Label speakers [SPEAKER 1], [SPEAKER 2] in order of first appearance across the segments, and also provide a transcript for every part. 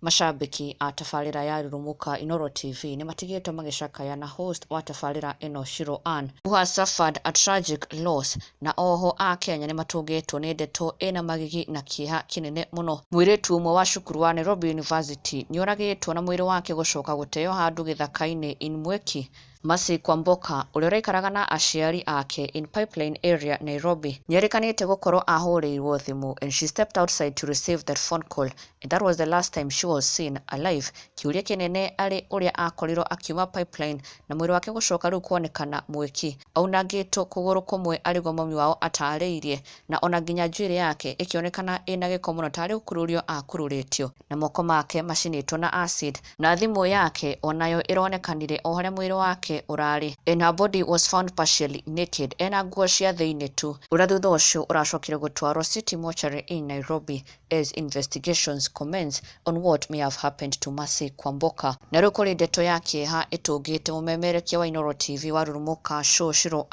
[SPEAKER 1] Mashabiki a tabarĩra ya rũrũmuka Inooro TV nĩ matigĩtwo magĩcakaya na host wa tabarĩra ĩno Shiru who has suffered a tragic loss, na oho a Kenya nĩ matũngĩtwo nĩ ndeto ĩna magigi na kĩeha kĩnene mũno. Mũirĩtu ũmwe wa cukuru wa Nairobi University nĩ oragĩtwo na mwĩrĩ wake gũcoka gũteo handũ gĩthaka-inĩ Mweki. Mercy Kwamboka ũrĩa ũraikaraga na aciari ake in Pipeline area Nairobi nĩerĩkanĩte gũkorwo ahũrĩirwo thimũ, and she stepped outside to receive that phone call, and that was the last time she was seen alive. Kĩũria kĩnene arĩ ũrĩa akorirwo akiuma Pipeline na mwĩrĩ wake gũcoka rĩu kuonekana Mweki. Aunangĩtwo kũgũrũ kũmwe arĩguo mami wao atarĩirie, na ona nginya njuĩrĩ yake ĩkĩonekana ĩna gĩko mũno tarĩ gũkurũrio akurũrĩtio, na moko make macinĩtwo na acid, na thimũ yake onayo ĩronekanire o harĩa mwĩrĩ wake urari, and her body was found partially naked, ena nguo cia thĩinĩ tu. Ũrĩa thutha ũcio ũracokire gũtwarwo City Mortuary in Nairobi as investigations commence on what may have happened to Mercy Kwamboka. Na rĩu kũrĩ ndeto ya kĩeha ĩtũngĩte mũmemerekia wa Inooro TV wa rũrũmuka show Shiru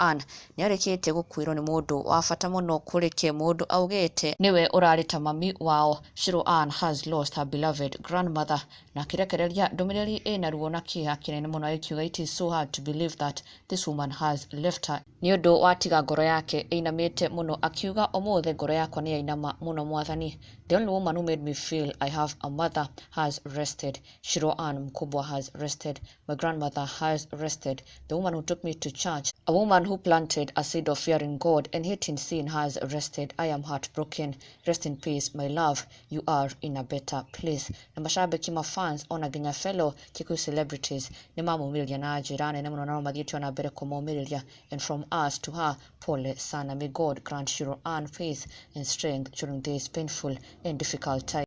[SPEAKER 1] nĩarĩkĩte gũkuĩrwo nĩ mũndũ wa bata mũno kũrĩ ke. Mũndũ augĩte niwe ũrarĩ ta mami wao. Shiru has lost her beloved grandmother, na akĩrekereria ndũmĩrĩri ĩna ruo na kĩeha kĩnene mũno akiuga it is so hard to believe that this woman has left her. Nĩ ũndũ watiga ngoro yake ĩinamĩte mũno, akiuga ũmũthĩ ngoro yakwa nĩ yainama mũno Mwathani. The only woman who made me feel I have a mother has rested. Shiru mkubwa has rested. My grandmother has rested. The woman who took me to church, a woman who planted a seed of fear in God and hating sin, has rested. I am heartbroken. Rest in peace, my love. You are in a better place. Na mashabiki mafans ona nginya fellow Kikuyu celebrities nĩ mamũmĩrĩria na njĩra nene mũno, na mathiĩtwo na mbere kũmũmĩrĩria. And from us to her, pole sana. May God grant Shiru peace and strength during this painful and difficult time.